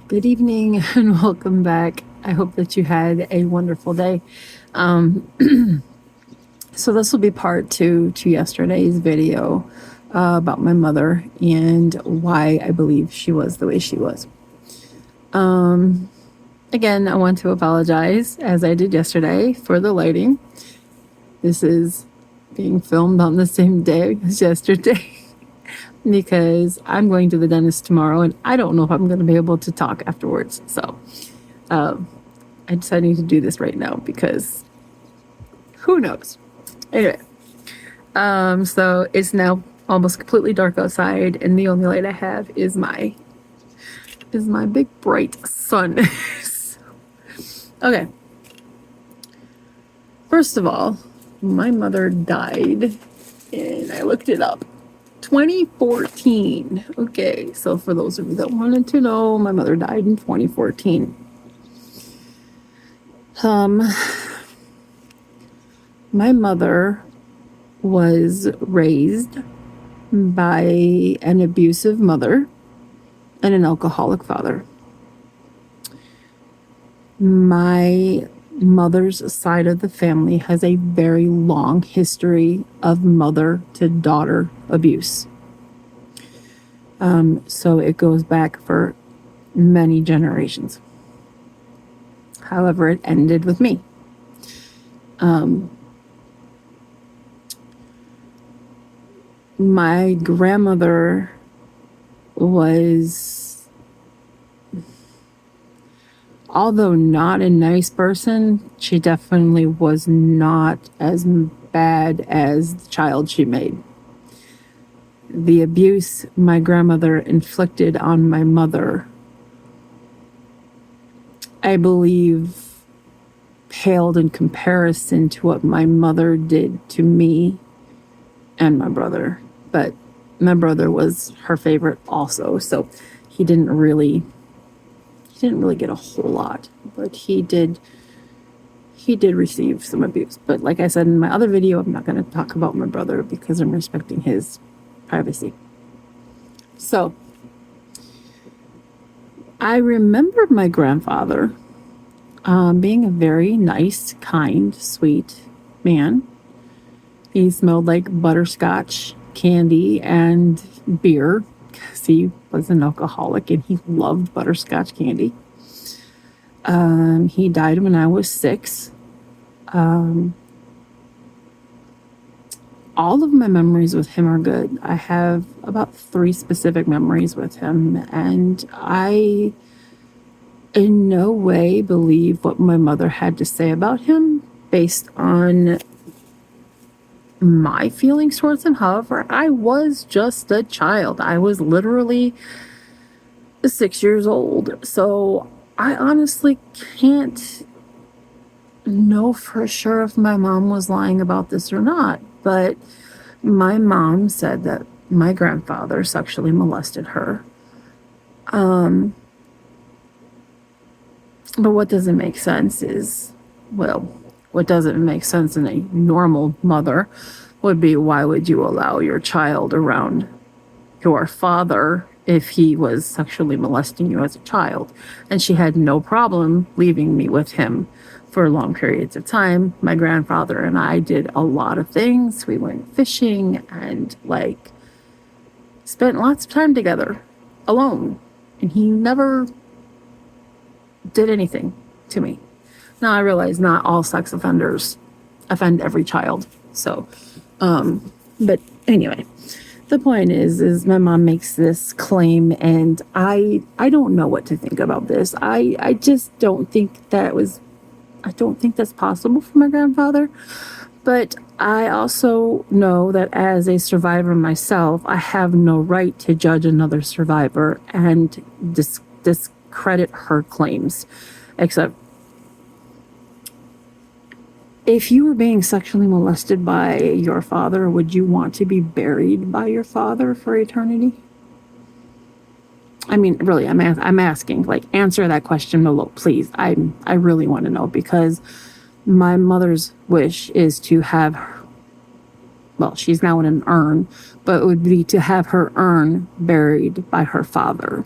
Good evening and welcome back. I hope that you had a wonderful day. So this will be part two to yesterday's video about my mother and why I believe she was the way she was. Again, I want to apologize, as I did yesterday, for the lighting. This is being filmed on the same day as yesterday. Because I'm going to the dentist tomorrow and I don't know if I'm going to be able to talk afterwards. So I decided to do this right now because who knows? Anyway, so it's now almost completely dark outside and the only light I have is my big bright sun. Okay. First of all, my mother died and I looked it up. 2014. Okay, so for those of you that wanted to know, my mother died in 2014. My mother was raised by an abusive mother and an alcoholic father. My mother's side of the family has a very long history of mother to daughter abuse. So it goes back for many generations. However, it ended with me. My grandmother was, although not a nice person, she definitely was not as bad as the child she made. The abuse my grandmother inflicted on my mother, I believe, paled in comparison to what my mother did to me and my brother. But my brother was her favorite also, so he didn't really get a whole lot, but he did receive some abuse. But like I said in my other video, I'm not going to talk about my brother because I'm respecting his privacy. So I remember my grandfather being a very nice, kind, sweet man. He smelled like butterscotch candy and beer because he was an alcoholic and he loved butterscotch candy. He died when I was 6. All of my memories with him are good. I have about 3 specific memories with him, and I in no way believe what my mother had to say about him based on my feelings towards him. However, I was just a child. I was literally 6 years old. So I honestly can't know for sure if my mom was lying about this or not. But my mom said that my grandfather sexually molested her. But what doesn't make sense is, well, what doesn't make sense in a normal mother would be, why would you allow your child around your father if he was sexually molesting you as a child? And she had no problem leaving me with him for long periods of time. My grandfather and I did a lot of things. We went fishing and spent lots of time together alone. And he never did anything to me. Now I realize not all sex offenders offend every child. So, but anyway, the point is my mom makes this claim and I don't know what to think about this. I just don't think that's possible for my grandfather. But I also know that as a survivor myself, I have no right to judge another survivor and discredit her claims. Except, if you were being sexually molested by your father, would you want to be buried by your father for eternity? I mean, really, I'm asking, answer that question below, please. I really want to know, because my mother's wish is to have her, well, she's now in an urn, but it would be to have her urn buried by her father.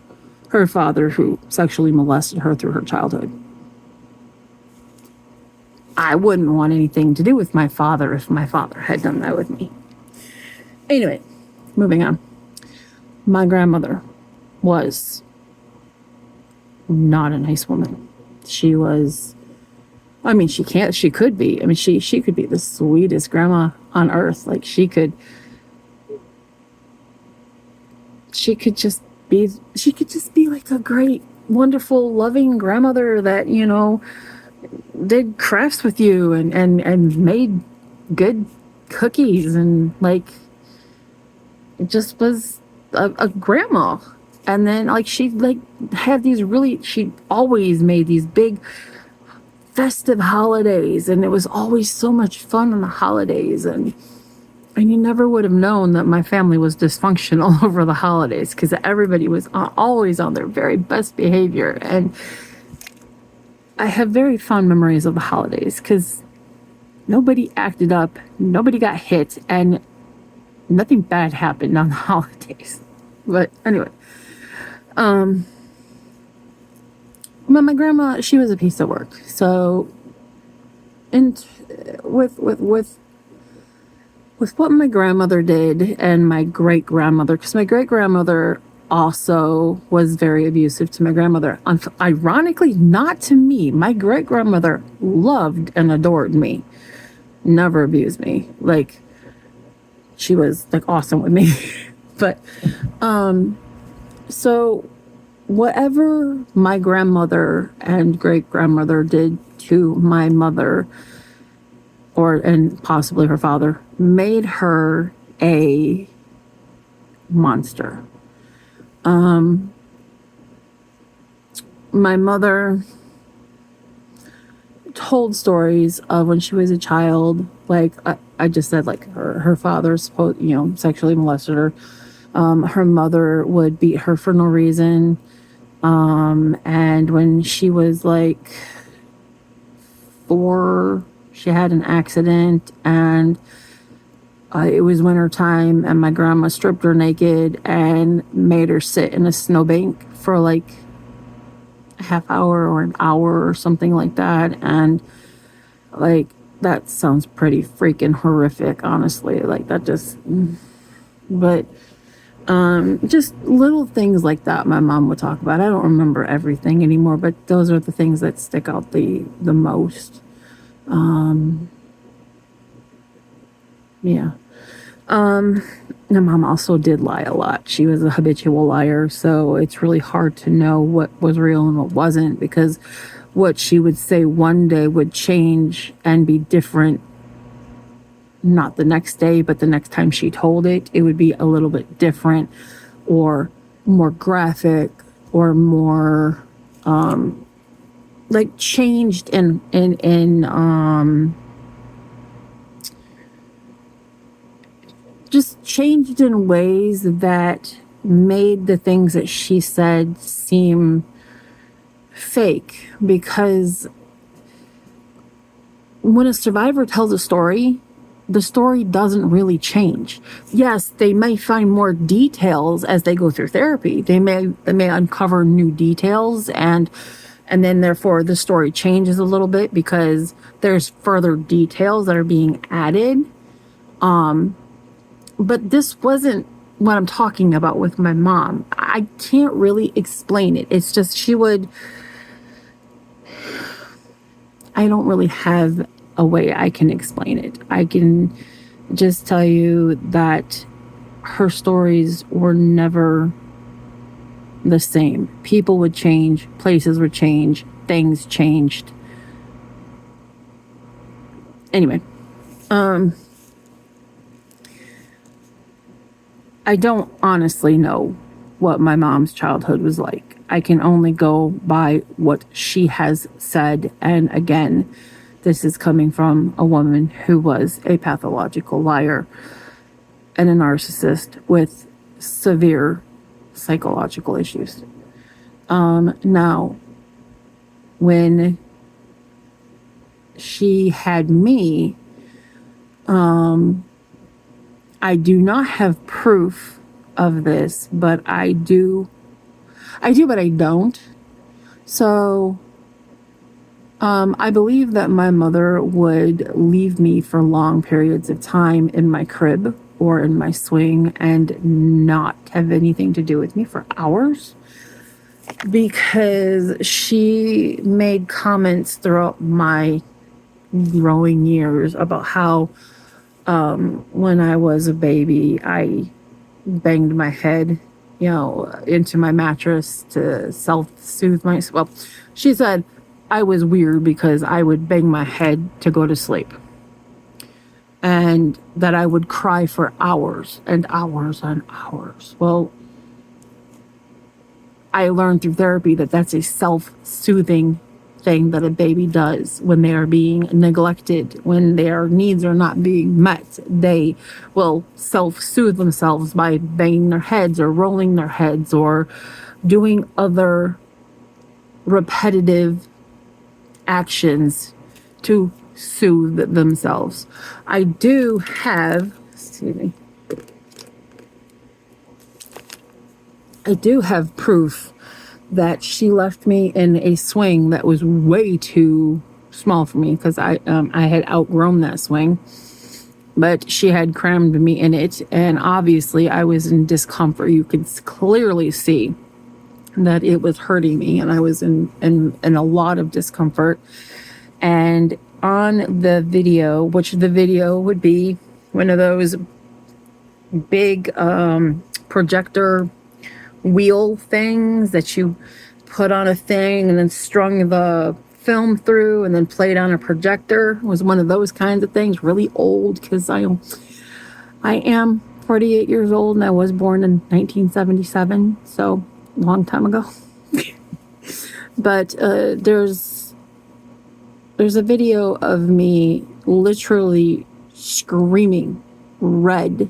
her father who sexually molested her through her childhood. I wouldn't want anything to do with my father if my father had done that with me. Anyway, moving on. My grandmother was not a nice woman. She was, I mean, she could be. I mean, she could be the sweetest grandma on earth. Like she could just be like a great, wonderful, loving grandmother that, did crafts with you and made good cookies and like it just was a grandma. And then like she like had these she always made these big festive holidays, and it was always so much fun on the holidays, and you never would have known that my family was dysfunctional over the holidays because everybody was always on their very best behavior. And I have very fond memories of the holidays because nobody acted up, nobody got hit, and nothing bad happened on the holidays. But anyway, my grandma, she was a piece of work. So, and with what my grandmother did and my great grandmother, because my great grandmother also was very abusive to my grandmother. Ironically, not to me. My great grandmother loved and adored me, never abused me. Like she was like awesome with me. But so whatever my grandmother and great grandmother did to my mother, and possibly her father, made her a monster. My mother told stories of when she was a child, like I just said, like her father sexually molested her. Her mother would beat her for no reason. And when she was like 4, she had an accident, and it was winter time, and my grandma stripped her naked and made her sit in a snowbank for like a half hour or an hour or something like that. And like that sounds pretty freaking horrific, honestly. Like that just, but just little things like that my mom would talk about. I don't remember everything anymore, but those are the things that stick out the most. Yeah. My mom also did lie a lot. She was a habitual liar, so it's really hard to know what was real and what wasn't, because what she would say one day would change and be different, not the next day, but the next time she told it, it would be a little bit different or more graphic or more like changed in just changed in ways that made the things that she said seem fake. Because when a survivor tells a story, the story doesn't really change. Yes, they may find more details as they go through therapy. They may uncover new details, and then therefore the story changes a little bit because there's further details that are being added. But this wasn't what I'm talking about with my mom. I can't really explain it. It's just I don't really have a way I can explain it. I can just tell you that her stories were never the same. People would change, places would change, things changed. Anyway, I don't honestly know what my mom's childhood was like. I can only go by what she has said. And again, this is coming from a woman who was a pathological liar and a narcissist with severe psychological issues. Now, when she had me, I do not have proof of this, but I do I do, but I don't. So I believe that my mother would leave me for long periods of time in my crib or in my swing and not have anything to do with me for hours, because she made comments throughout my growing years about how when I was a baby, I banged my head, into my mattress to self-soothe myself. Well, she said I was weird because I would bang my head to go to sleep, and that I would cry for hours and hours and hours. Well, I learned through therapy that that's a self-soothing thing that a baby does when they are being neglected, when their needs are not being met. They will self-soothe themselves by banging their heads or rolling their heads or doing other repetitive actions to soothe themselves. I do have, excuse me, I do have proof that she left me in a swing that was way too small for me, because I had outgrown that swing, but she had crammed me in it, and obviously I was in discomfort. You could clearly see that it was hurting me, and I was in a lot of discomfort. And on the video, which the video would be one of those big projector wheel things that you put on a thing and then strung the film through and then played on a projector, was one of those kinds of things, really old, because I am 48 years old and I was born in 1977, so a long time ago. But there's a video of me literally screaming red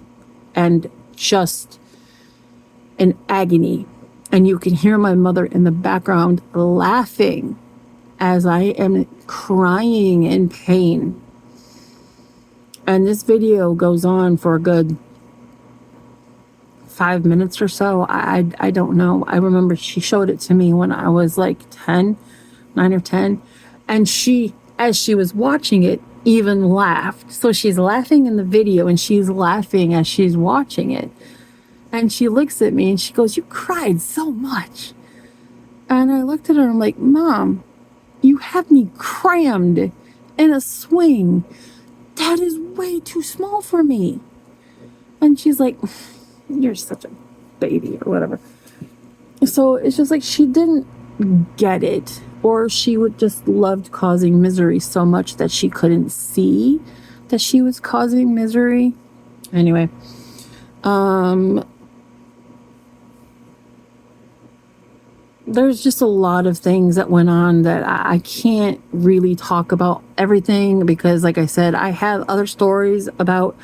and just in agony, and you can hear my mother in the background laughing as I am crying in pain. And this video goes on for a good 5 minutes or so. I don't know. I remember she showed it to me when I was like 9 or 10, and she, as she was watching it, even laughed. So she's laughing in the video and she's laughing as she's watching it. And she looks at me and she goes, "You cried so much." And I looked at her and I'm like, "Mom, you have me crammed in a swing. That is way too small for me." And she's like, "You're such a baby," or whatever. So it's just like she didn't get it, or she would just loved causing misery so much that she couldn't see that she was causing misery. Anyway, there's just a lot of things that went on that I can't really talk about everything, because like I said, I have other stories about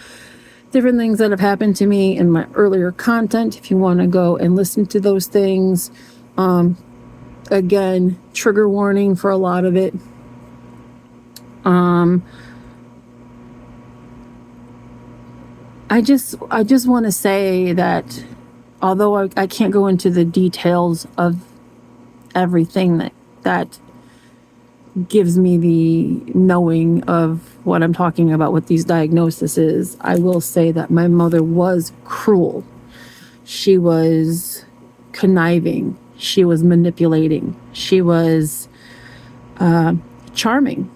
different things that have happened to me in my earlier content if you want to go and listen to those things. Again, trigger warning for a lot of it. I just want to say that although I can't go into the details of everything that gives me the knowing of what I'm talking about with these diagnoses, I will say that my mother was cruel. She was conniving. She was manipulating. She was charming,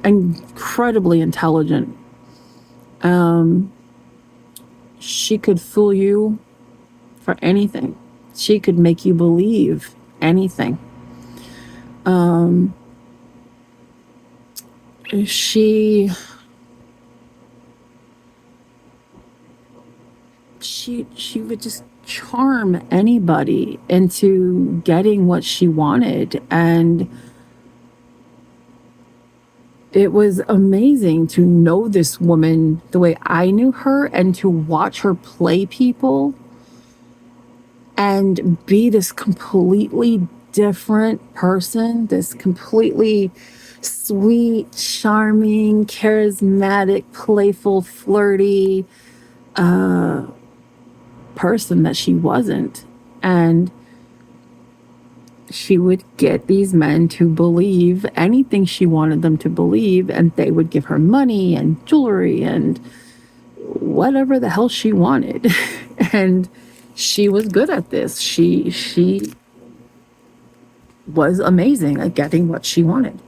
incredibly intelligent. She could fool you for anything. She could make you believe anything. She would just charm anybody into getting what she wanted, and it was amazing to know this woman the way I knew her and to watch her play people and be this completely different person, this completely sweet, charming, charismatic, playful, flirty person that she wasn't. And she would get these men to believe anything she wanted them to believe, and they would give her money and jewelry and whatever the hell she wanted. And she was good at this. She was amazing at getting what she wanted.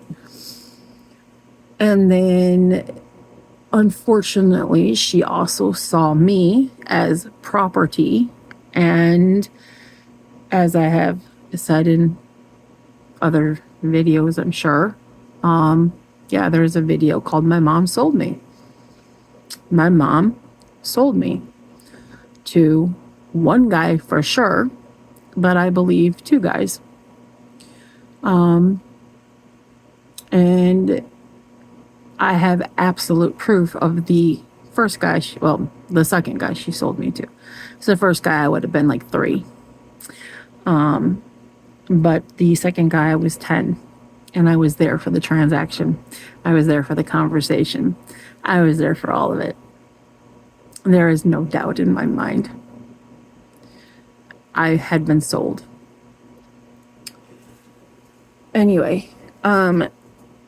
And then unfortunately, she also saw me as property. And as I have said in other videos, I'm sure, yeah, there's a video called My Mom Sold Me. My mom sold me to one guy for sure, but I believe two guys. And I have absolute proof of the first guy, the second guy she sold me to. So the first guy, I would have been like 3. But the second guy, I was 10. And I was there for the transaction. I was there for the conversation. I was there for all of it. There is no doubt in my mind. I had been sold. Anyway,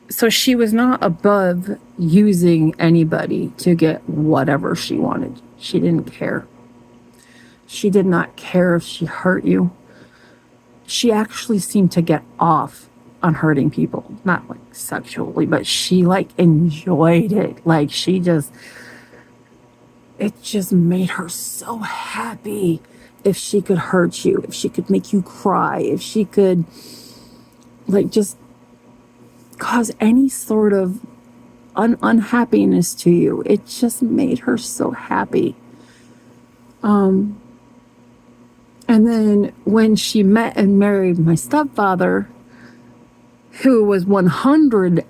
so she was not above using anybody to get whatever she wanted. She didn't care. She did not care if she hurt you. She actually seemed to get off on hurting people. Not like sexually, but she like enjoyed it. Like it just made her so happy if she could hurt you, if she could make you cry, if she could like just cause any sort of unhappiness to you. It just made her so happy. And then when she met and married my stepfather, who was 100%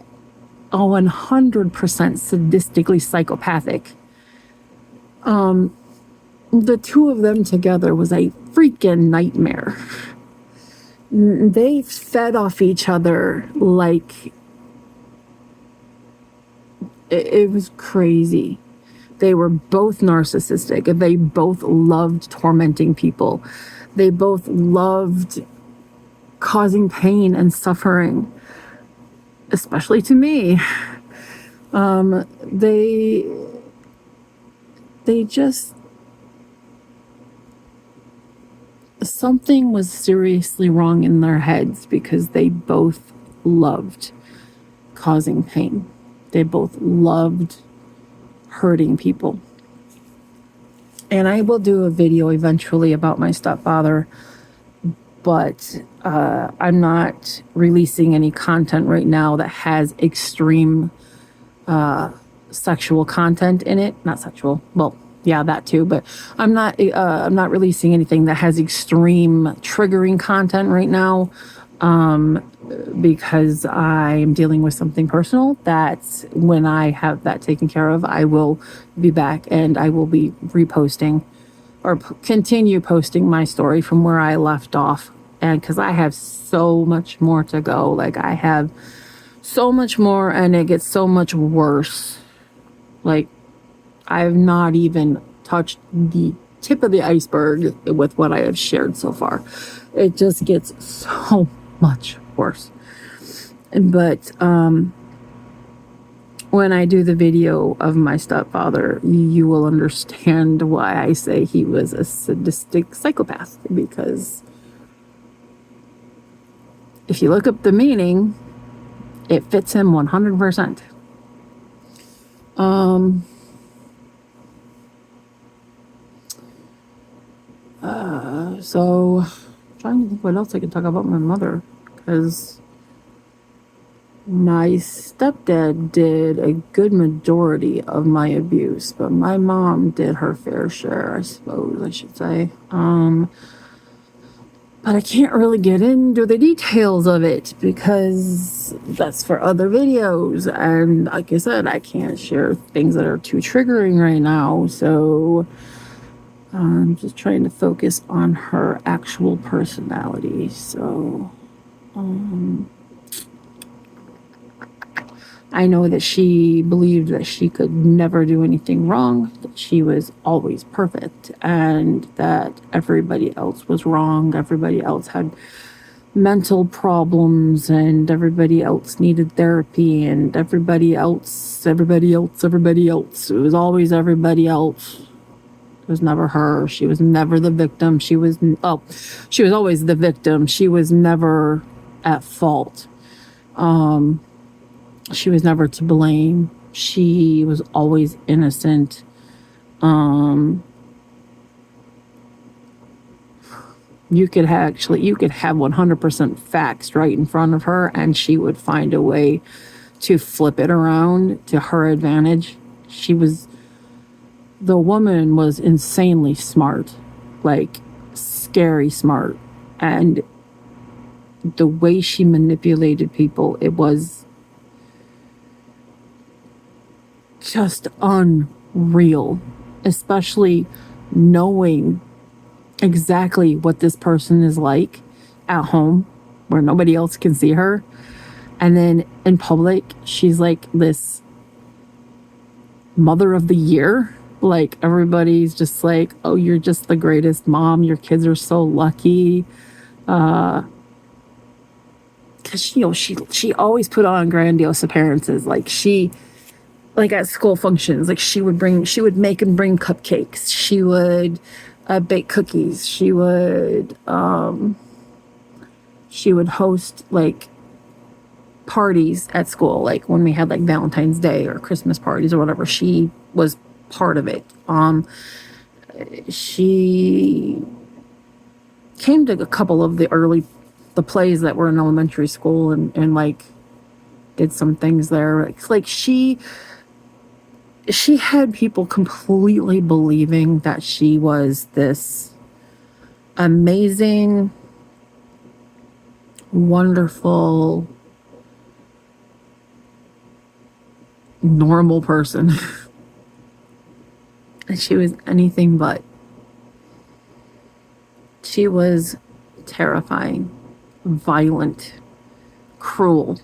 sadistically psychopathic, the two of them together was a freaking nightmare. They fed off each other like it was crazy. They were both narcissistic. They both loved tormenting people. They both loved causing pain and suffering, especially to me. They just, something was seriously wrong in their heads because they both loved causing pain. They both loved hurting people. And I will do a video eventually about my stepfather, but I'm not releasing any content right now that has extreme sexual content in it. Not sexual, well, yeah, that too, but I'm not releasing anything that has extreme triggering content right now, because I'm dealing with something personal that when I have that taken care of, I will be back and I will be reposting or continue posting my story from where I left off. And because I have so much more to go, like I have so much more and it gets so much worse. Like I've not even touched the tip of the iceberg with what I have shared so far. It just gets so much worse. But when I do the video of my stepfather, you will understand why I say he was a sadistic psychopath, because if you look up the meaning, it fits him 100%. So I'm trying to think what else I can talk about my mother, because my stepdad did a good majority of my abuse, but my mom did her fair share, I suppose I should say. But I can't really get into the details of it because that's for other videos. And like I said, I can't share things that are too triggering right now. So I'm just trying to focus on her actual personality. So I know that she believed that she could never do anything wrong, that she was always perfect, and that everybody else was wrong. Everybody else had mental problems, and everybody else needed therapy, and everybody else. It was always everybody else. It was never her. She was never the victim. She was always the victim. She was never at fault. She was never to blame. She was always innocent. You could have 100% facts right in front of her, and she would find a way to flip it around to her advantage. The woman was insanely smart, like scary smart. And the way she manipulated people, it was just unreal, especially knowing exactly what this person is like at home where nobody else can see her. And then in public, she's like this mother of the year. Like everybody's just like, oh, you're just the greatest mom. Your kids are so lucky. Cause she always put on grandiose appearances. Like at school functions, like she would make and bring cupcakes. She would bake cookies. She would host like parties at school, like when we had like Valentine's Day or Christmas parties or whatever. She was part of it. She came to a couple of the plays that were in elementary school and like did some things there. It's like she had people completely believing that she was this amazing, wonderful, normal person. And she was anything but. She was terrifying, violent, cruel.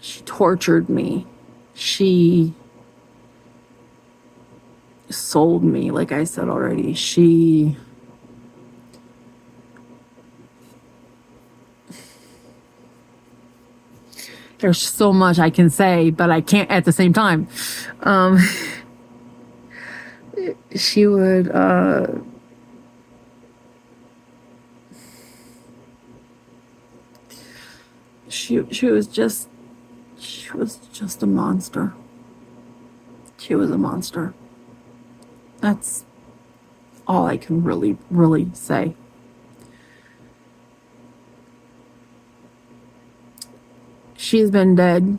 She tortured me. She sold me, like I said already. There's so much I can say, but I can't at the same time. She would, she was just a monster. She was a monster. That's all I can really, really say. She's been dead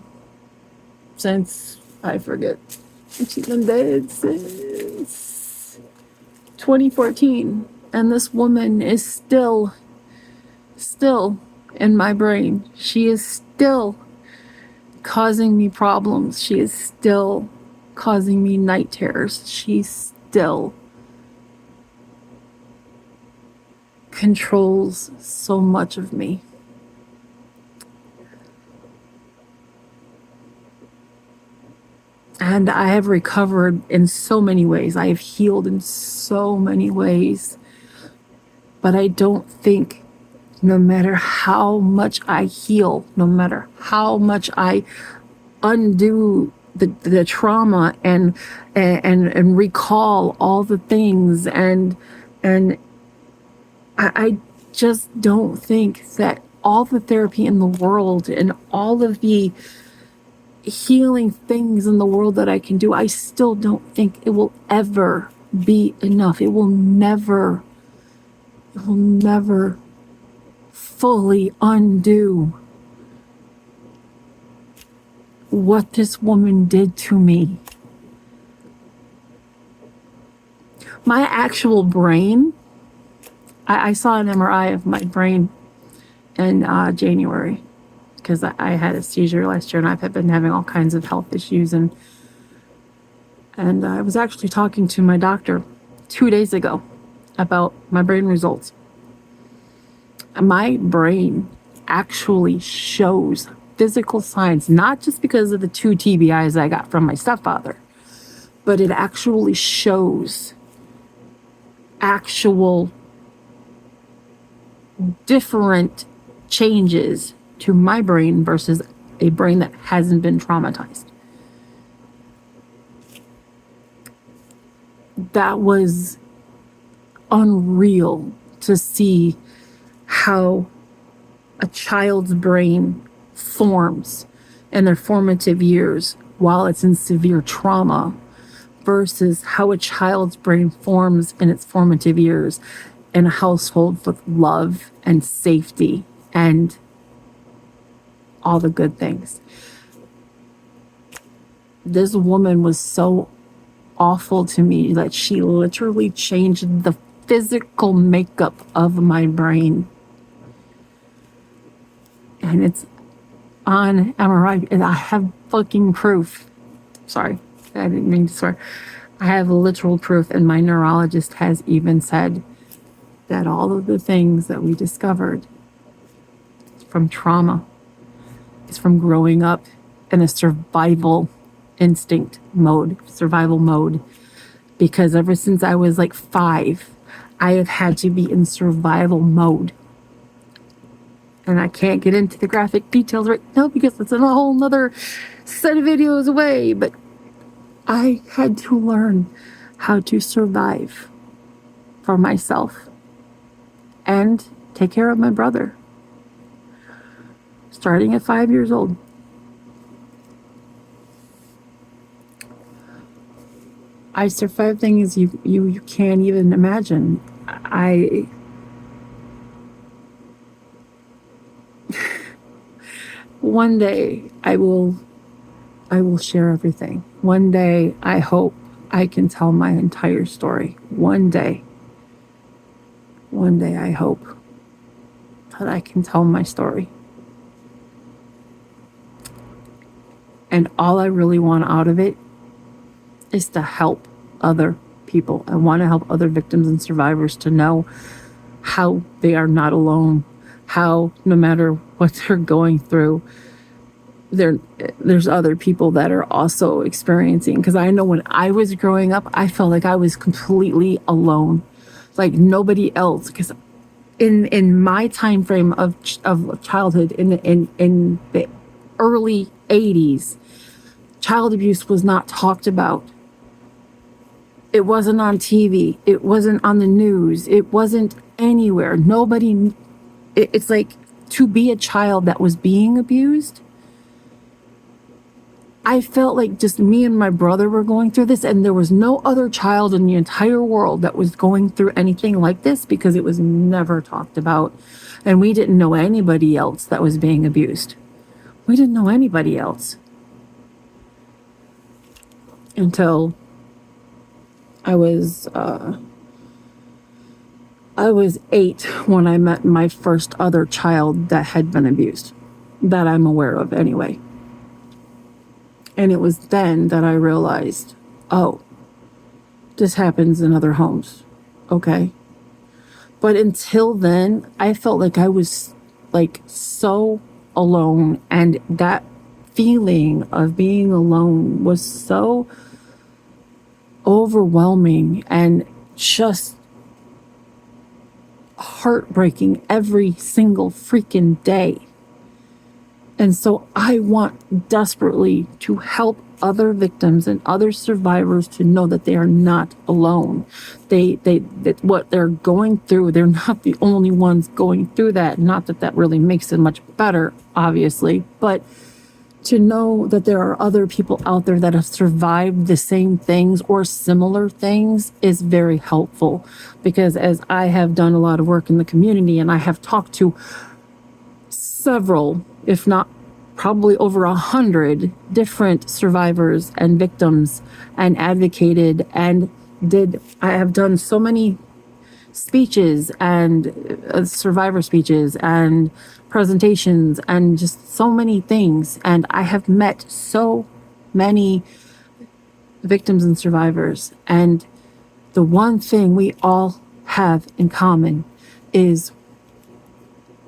since, I forget. She's been dead since 2014. And this woman is still in my brain. She is still causing me problems. She is still causing me night terrors. She still controls so much of me. And I have recovered in so many ways. I have healed in so many ways. But I don't think, no matter how much I heal, no matter how much I undo the trauma and recall all the things and I just don't think that all the therapy in the world and all of the healing things in the world that I can do, I still don't think it will ever be enough. It will never fully undo what this woman did to me. My actual brain, I saw an MRI of my brain in January because I had a seizure last year and I've been having all kinds of health issues and I was actually talking to my doctor 2 days ago about my brain results. My brain actually shows physical signs, not just because of the 2 TBIs I got from my stepfather, but it actually shows actual different changes to my brain versus a brain that hasn't been traumatized. That was unreal to see how a child's brain forms in their formative years while it's in severe trauma versus how a child's brain forms in its formative years in a household with love and safety and all the good things. This woman was so awful to me that she literally changed the physical makeup of my brain. And it's on MRI, and I have fucking proof. Sorry, I didn't mean to swear. I have literal proof, and my neurologist has even said that all of the things that we discovered from trauma is from growing up in a survival mode. Because ever since I was like 5, I have had to be in survival mode. And I can't get into the graphic details right now because it's a whole nother set of videos away. But I had to learn how to survive for myself and take care of my brother. Starting at 5 years old. I survived things you can't even imagine. One day I will share everything. One day I hope I can tell my entire story. One day I hope that I can tell my story. And all I really want out of it is to help other people. I want to help other victims and survivors to know how they are not alone, how no matter what they're going through, there's other people that are also experiencing. Because I know when I was growing up, I felt like I was completely alone, like nobody else. Because in my time frame of childhood, in the early 80s, child abuse was not talked about. It wasn't on TV. It wasn't on the news. It wasn't anywhere. It's like, to be a child that was being abused, I felt like just me and my brother were going through this, and there was no other child in the entire world that was going through anything like this because it was never talked about. And we didn't know anybody else that was being abused. We didn't know anybody else. Until I was 8 when I met my first other child that had been abused, that I'm aware of anyway. And it was then that I realized, oh, this happens in other homes. Okay. But until then, I felt like I was like so alone, and that feeling of being alone was so overwhelming and just heartbreaking every single freaking day. And so I want desperately to help other victims and other survivors to know that they are not alone. That what they're going through, they're not the only ones going through that. Not that that really makes it much better, obviously, but to know that there are other people out there that have survived the same things or similar things is very helpful. Because as I have done a lot of work in the community, and I have talked to several, if not probably over 100 different survivors and victims, and advocated and I have done so many speeches and survivor speeches and presentations and just so many things. And I have met so many victims and survivors. And the one thing we all have in common is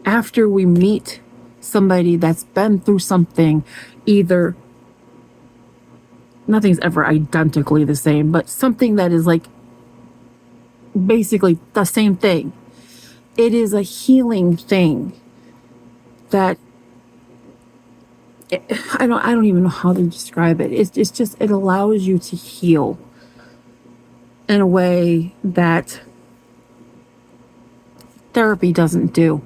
after we meet somebody that's been through something, either nothing's ever identically the same, but something that is like basically the same thing, it is a healing thing that I don't even know how to describe it. It's just, it allows you to heal in a way that therapy doesn't do.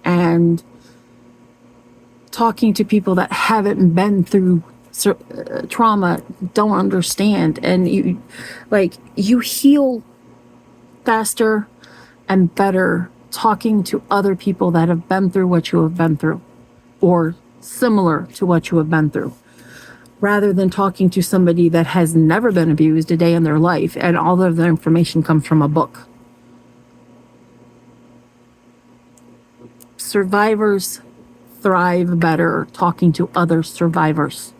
And talking to people that haven't been through trauma don't understand. And you heal faster and better talking to other people that have been through what you have been through, or similar to what you have been through, rather than talking to somebody that has never been abused a day in their life and all of the information comes from a book. Survivors thrive better talking to other survivors.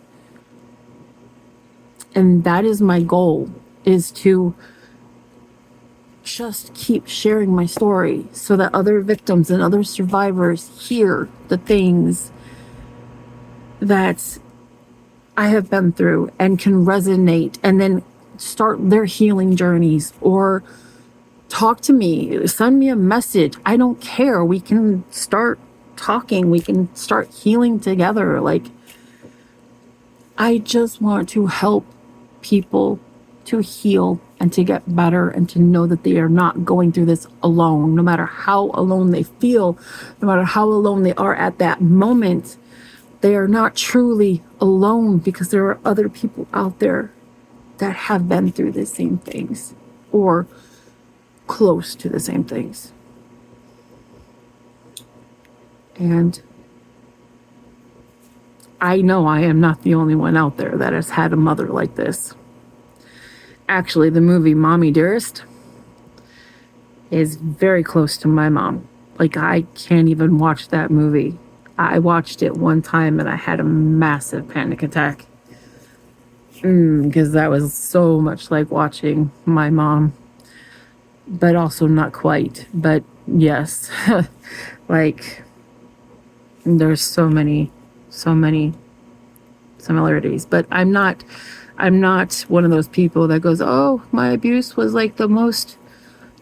And that is my goal, is to just keep sharing my story so that other victims and other survivors hear the things that I have been through and can resonate, and then start their healing journeys, or talk to me, send me a message. I don't care. We can start talking. We can start healing together. I just want to help people to heal and to get better, and to know that they are not going through this alone, no matter how alone they feel, no matter how alone they are at that moment. They are not truly alone, because there are other people out there that have been through the same things, or close to the same things. And I know I am not the only one out there that has had a mother like this. Actually, the movie Mommy Dearest is very close to my mom. I can't even watch that movie. I watched it one time and I had a massive panic attack. Because that was so much like watching my mom. But also not quite. But yes. There's so many similarities. But I'm not one of those people that goes, oh, my abuse was the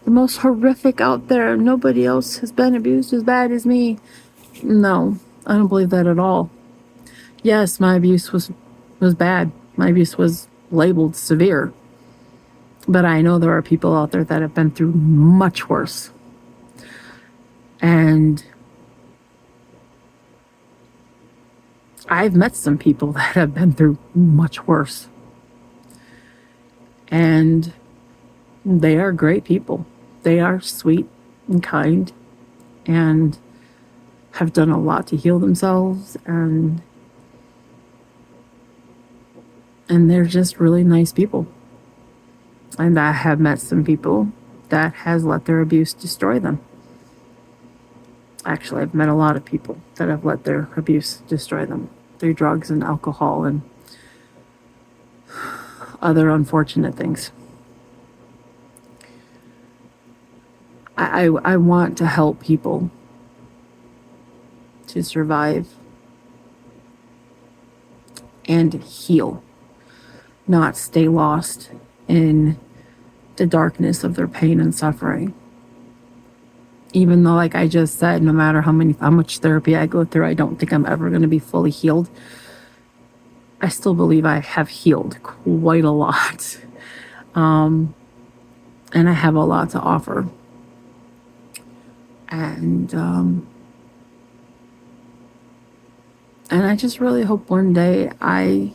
most horrific out there. Nobody else has been abused as bad as me. No, I don't believe that at all. Yes, my abuse was bad. My abuse was labeled severe. But I know there are people out there that have been through much worse. And I've met some people that have been through much worse. And they are great people. They are sweet and kind and have done a lot to heal themselves, and they're just really nice people. And I have met some people that has let their abuse destroy them. Actually, I've met a lot of people that have let their abuse destroy them through drugs and alcohol and other unfortunate things. I want to help people to survive and heal, not stay lost in the darkness of their pain and suffering. Even though, like I just said, no matter how much therapy I go through, I don't think I'm ever going to be fully healed. I still believe I have healed quite a lot. And I have a lot to offer. And I just really hope one day I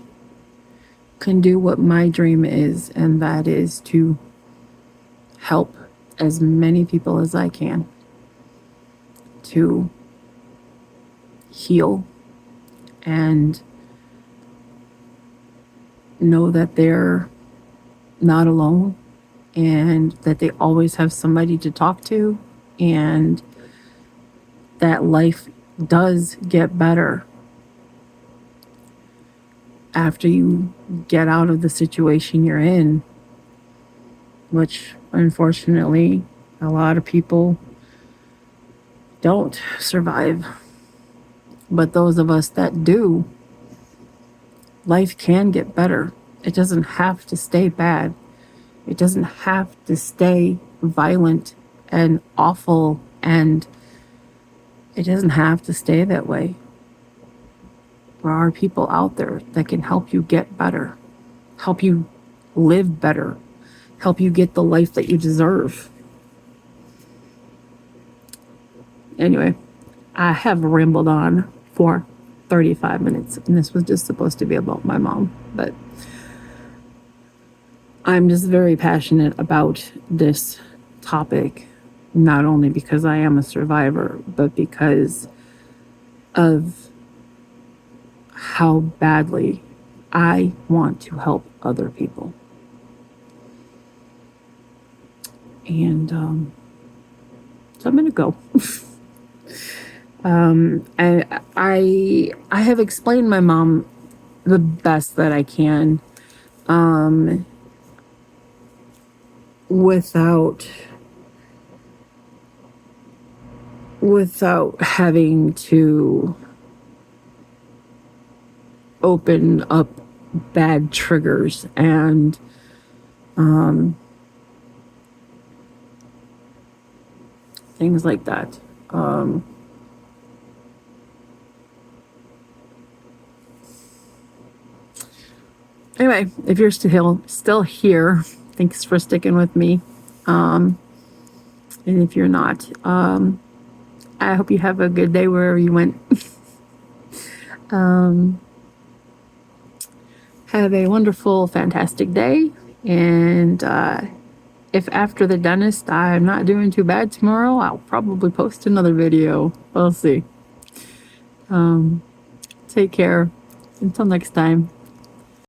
can do what my dream is, and that is to help as many people as I can to heal and know that they're not alone, and that they always have somebody to talk to, and that life does get better after you get out of the situation you're in, which unfortunately a lot of people don't survive. But those of us that do, life can get better. It doesn't have to stay bad. It doesn't have to stay violent and awful And it doesn't have to stay that way. There are people out there that can help you get better, help you live better, help you get the life that you deserve. Anyway, I have rambled on for 35 minutes, and this was just supposed to be about my mom, but I'm just very passionate about this topic, not only because I am a survivor, but because of how badly I want to help other people. And so I'm going to go. I have explained my mom the best that I can, without having to open up bad triggers and things like that. Anyway, if you're still here, thanks for sticking with me. And if you're not, I hope you have a good day wherever you went. Have a wonderful, fantastic day. And if after the dentist I'm not doing too bad tomorrow, I'll probably post another video. We'll see. Take care. Until next time.